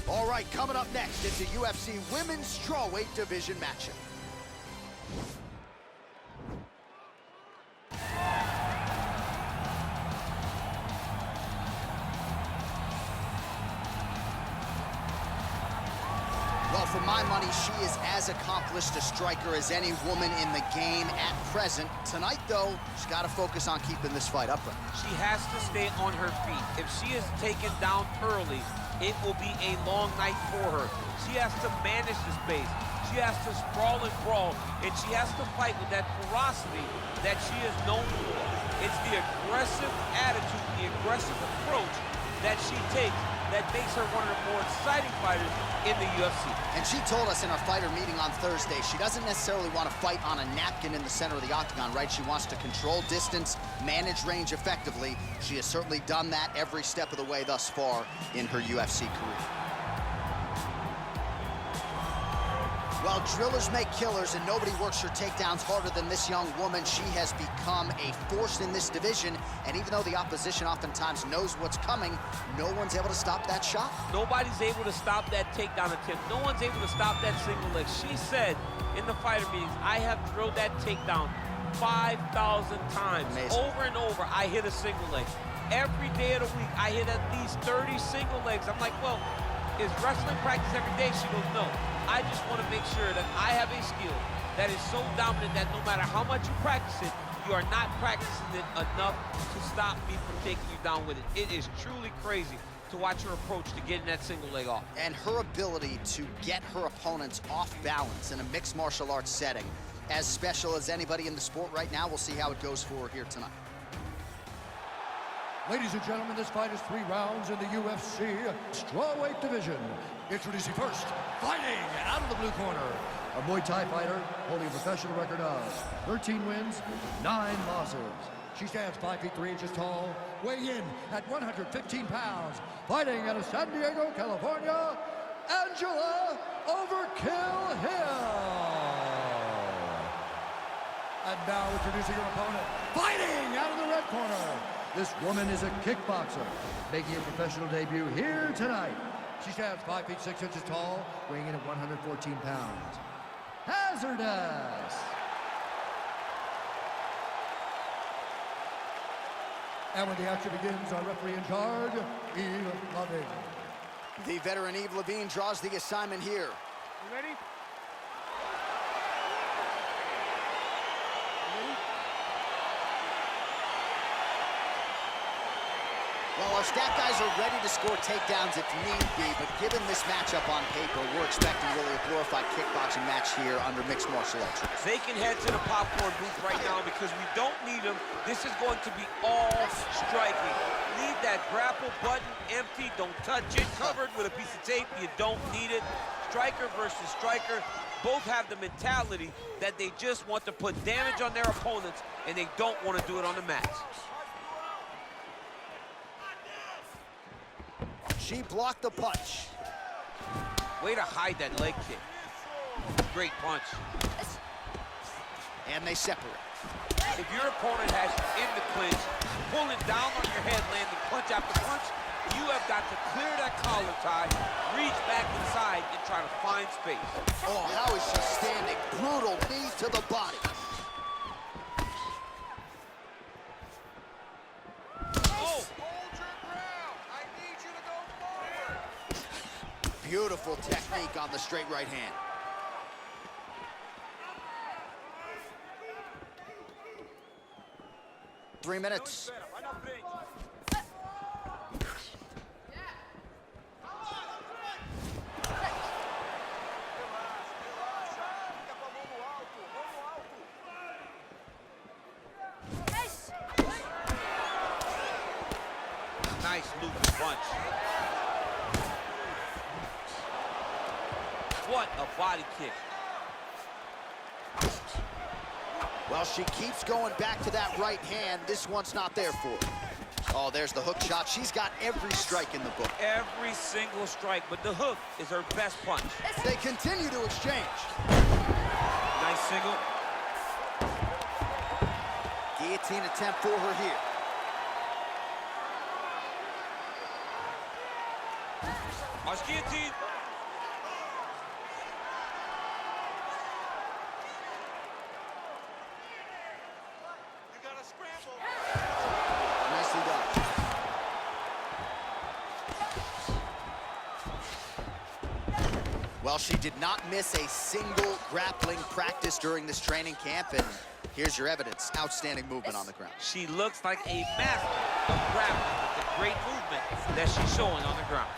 All right, coming up next, it's a UFC Women's Strawweight Division matchup. Well, for my money, she is as accomplished a striker as any woman in the game at present. Tonight, though, she's got to focus on keeping this fight upright. She has to stay on her feet. If she is taken down early, it will be a long night for her. She has to manage the space. She has to sprawl and brawl, and she has to fight with that ferocity that she is known for. It's the aggressive attitude, the aggressive approach that she takes that makes her one of the more exciting fighters in the UFC. And she told us in our fighter meeting on Thursday, she doesn't necessarily want to fight on a napkin in the center of the octagon, right? She wants to control distance, manage range effectively. She has certainly done that every step of the way thus far in her UFC career. Well, drillers make killers, and nobody works her takedowns harder than this young woman. She has become a force in this division, and even though the opposition oftentimes knows what's coming, no one's able to stop that shot. Nobody's able to stop that takedown attempt. No one's able to stop that single leg. She said in the fighter meetings, I have drilled that takedown 5,000 times. Amazing. Over and over, I hit a single leg. Every day of the week, I hit at least 30 single legs. I'm like, well, is wrestling practice every day? She goes, no. I just want to make sure that I have a skill that is so dominant that no matter how much you practice it, you are not practicing it enough to stop me from taking you down with it. It is truly crazy to watch her approach to getting that single leg off. And her ability to get her opponents off balance in a mixed martial arts setting, as special as anybody in the sport right now. We'll see how it goes for her here tonight. Ladies and gentlemen, this fight is 3 rounds in the UFC Strawweight Division. Introducing first, fighting out of the blue corner, a Muay Thai fighter holding a professional record of 13 wins, 9 losses. She stands 5 feet 3 inches tall, weighing in at 115 pounds, fighting out of San Diego, California, Angela Overkill Hill. And now introducing her opponent, fighting out of the red corner. This woman is a kickboxer, making a professional debut here tonight. She stands 5 feet 6 inches tall, weighing in at 114 pounds. Hazardous! And when the action begins, our referee in charge, Eve Loving. The veteran Eve Levine draws the assignment here. You ready? Well, our stat guys are ready to score takedowns if need be, but given this matchup on paper, we're expecting really a glorified kickboxing match here under mixed martial arts. They can head to the popcorn booth right now because we don't need them. This is going to be all striking. Leave that grapple button empty. Don't touch it. Covered with a piece of tape. You don't need it. Striker versus striker. Both have the mentality that they just want to put damage on their opponents, and they don't want to do it on the mat. She blocked the punch. Way to hide that leg kick. Great punch. And they separate. If your opponent has you in the clinch, pulling down on your head, landing punch after punch, you have got to clear that collar tie, reach back inside, and try to find space. Oh, how is she standing? Brutal knee to the body. Beautiful technique on the straight right hand. Three minutes. Nice looping punch. What a body kick. Well, she keeps going back to that right hand. This one's not there for her. Oh, there's the hook shot. She's got every strike in the book. Every single strike, but the hook is her best punch. They continue to exchange. Nice single. Guillotine attempt for her here. Watch guillotine. You gotta scramble. Nicely done. Well, she did not miss a single grappling practice during this training camp, and here's your evidence. Outstanding movement on the ground. She looks like a master of grappling with the great movement that she's showing on the ground.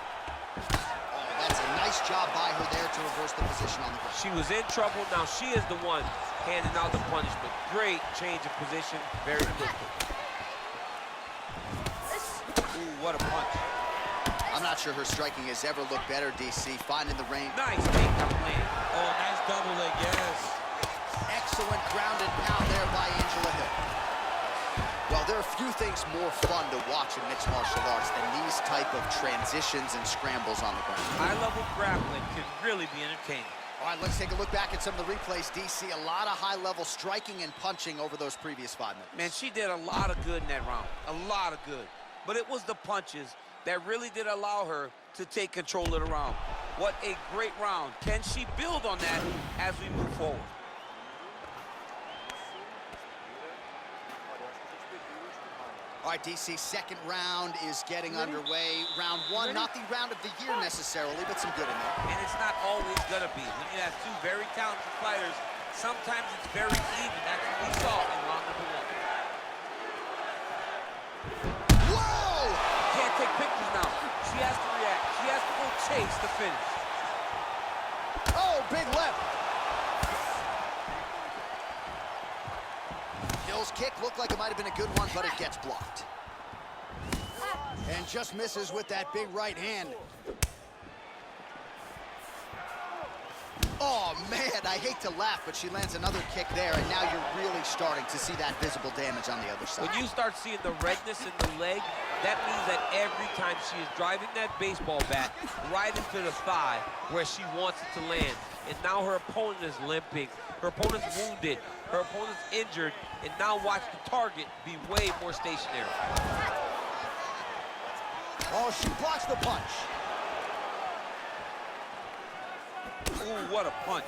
That's a nice job by her there to reverse the position on the ground. She was in trouble. Now she is the one handing out the punishment. Great change of position. Very quickly. Ooh, what a punch. I'm not sure her striking has ever looked better, DC. Finding the range. Nice takedown plan. Oh, nice double leg, yes. Excellent ground and pound there by Angela Hill. Well, there are few things more fun to watch in mixed martial arts than these type of transitions and scrambles on the ground. High-level grappling can really be entertaining. All right, let's take a look back at some of the replays. DC, a lot of high-level striking and punching over those previous 5 minutes. Man, she did a lot of good in that round. A lot of good. But it was the punches that really did allow her to take control of the round. What a great round. Can she build on that as we move forward? All right, DC, second round is getting underway. Round one, not the round of the year necessarily, but some good in there. And it's not always gonna be. When you have two very talented fighters, sometimes it's very even. That's what we saw in round number one. Whoa! Can't take pictures now. She has to react. She has to go chase the finish. Oh, big left. Hill's kick looked like it might have been a good one, but it gets blocked. And just misses with that big right hand. Oh, man, I hate to laugh, but she lands another kick there, and now you're really starting to see that visible damage on the other side. When you start seeing the redness in the leg, that means that every time she is driving that baseball bat right into the thigh where she wants it to land, and now her opponent is limping, her opponent's wounded, her opponent's injured, and now watch the target be way more stationary. Oh, she blocks the punch. Ooh, what a punch.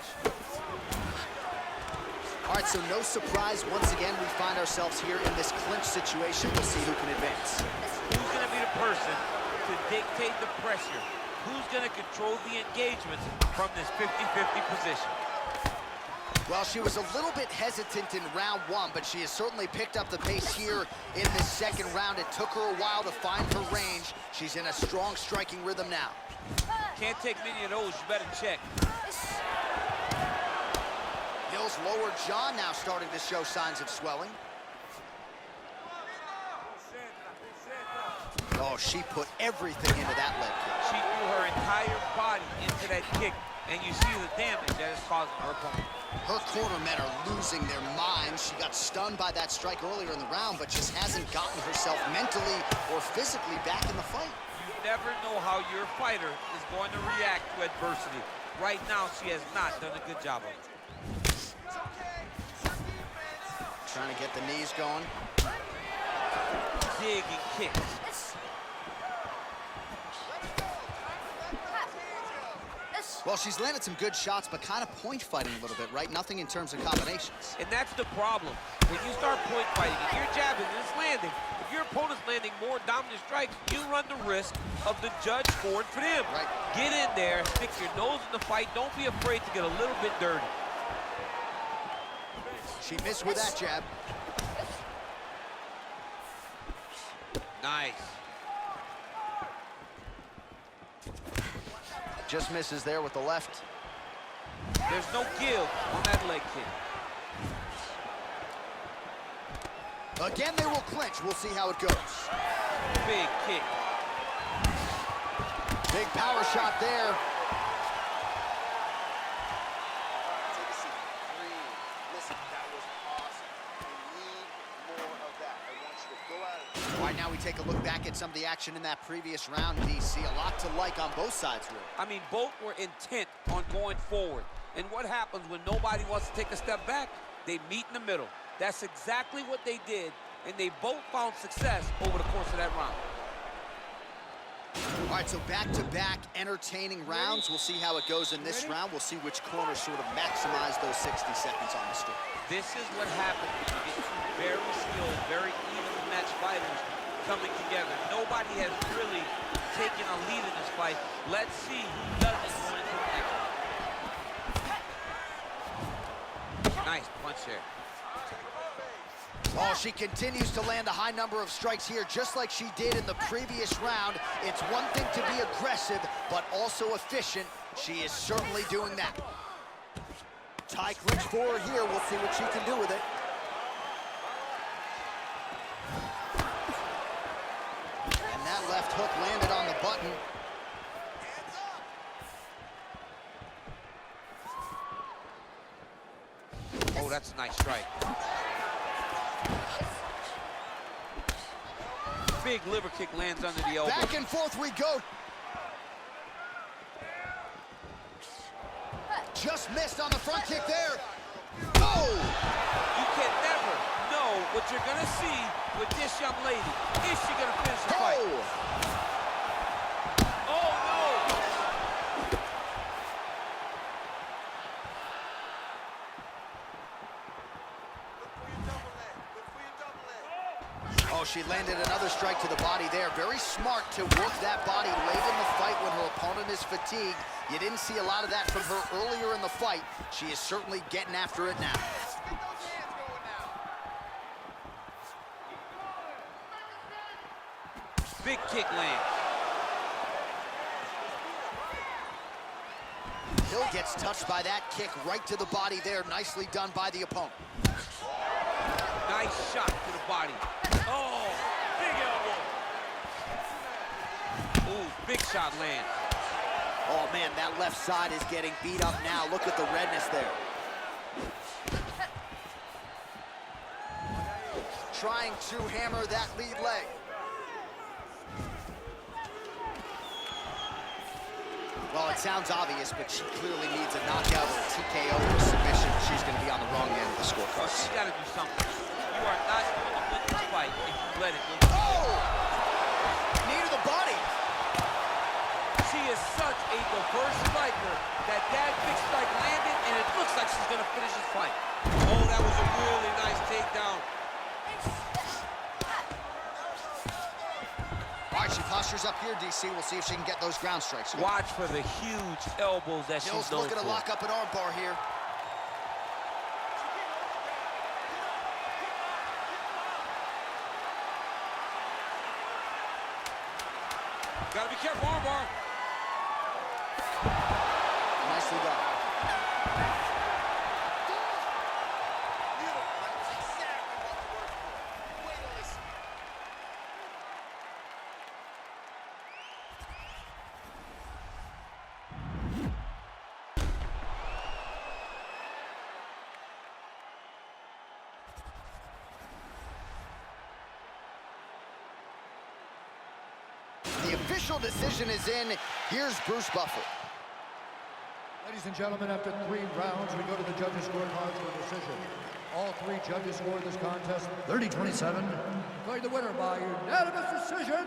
All right, so no surprise. Once again, we find ourselves here in this clinch situation. We'll see who can advance. Who's going to be the person to dictate the pressure? Who's going to control the engagements from this 50-50 position? Well, she was a little bit hesitant in round one, but she has certainly picked up the pace here in this second round. It took her a while to find her range. She's in a strong striking rhythm now. Can't take many of those. You better check. Hill's lower jaw now starting to show signs of swelling. Oh, she put everything into that leg kick. She threw her entire body into that kick, and you see the damage that is causing her opponent. Her corner men are losing their minds. She got stunned by that strike earlier in the round, but just hasn't gotten herself mentally or physically back in the fight. You never know how your fighter is going to react to adversity. Right now, she has not done a good job of it. Trying to get the knees going. Digging kicks. Well, she's landed some good shots, but kind of point fighting a little bit, right? Nothing in terms of combinations. And that's the problem. When you start point fighting, if you're jabbing and it's landing, if your opponent's landing more dominant strikes, you run the risk of the judge scoring for them. Right. Get in there, stick your nose in the fight. Don't be afraid to get a little bit dirty. She missed with that jab. Nice. Just misses there with the left. There's no give on that leg kick. Again, they will clinch. We'll see how it goes. Big kick. Big power shot there. Take a seat. Breathe. Listen, that was awesome. We need more of that. I want you to go out and... All right, now we take a look back at some of the action in that previous round, DC. A lot to like on both sides, really. I mean, both were intent on going forward. And what happens when nobody wants to take a step back? They meet in the middle. That's exactly what they did, and they both found success over the course of that round. All right, so back-to-back entertaining rounds. We'll see how it goes in this round. We'll see which corner sort of maximize those 60 seconds on the street. This is what happens when you get two very skilled, very evenly matched fighters coming together. Nobody has really taken a lead in this fight. Let's see who does it going into the next one. Nice punch there. Oh, she continues to land a high number of strikes here, just like she did in the previous round. It's one thing to be aggressive, but also efficient. She is certainly doing that. Tie clinch for her here. We'll see what she can do with it. And that left hook landed on the button. Oh, that's a nice strike. Big liver kick lands under the elbow. Back and forth we go. Just missed on the front kick there. Oh! You can never know what you're going to see with this young lady. Is she going to finish the fight? Oh, no! Oh, she landed another strike to the body there. Very smart to work that body late in the fight when her opponent is fatigued. You didn't see a lot of that from her earlier in the fight. She is certainly getting after it now. Big kick land. Hill gets touched by that kick right to the body there. Nicely done by the opponent. Nice shot to the body. Oh, big elbow. Ooh, big shot land. Oh, man, that left side is getting beat up now. Look at the redness there. Trying to hammer that lead leg. Well, it sounds obvious, but she clearly needs a knockout or a TKO or a submission. She's going to be on the wrong end of the scorecard. She's got to do something. You are not going to win this fight if you let it go. Oh! Knee to the body. She is such a diverse striker that big strike landed, and it looks like she's going to finish this fight. Oh, that was a really nice takedown. All right, she postures up here, DC. We'll see if she can get those ground strikes. Watch for the huge elbows that she's known looking for. to lock up an armbar here. Gotta be careful, armbar. Nicely done. The official decision is in. Here's Bruce Buffer. Ladies and gentlemen, after 3 rounds, we go to the judges' scorecards for decision. All 3 judges scored this contest 30-27. Declared the winner by unanimous decision,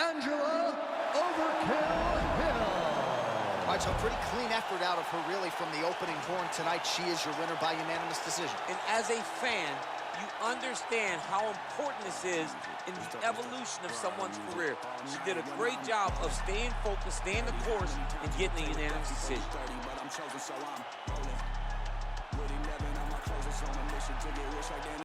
Angela Overkill Hill. All right, so a pretty clean effort out of her, really, from the opening horn tonight. She is your winner by unanimous decision. And as a fan, you understand how important this is in the evolution of someone's career. She did a great job of staying focused, staying the course, and getting a unanimous decision.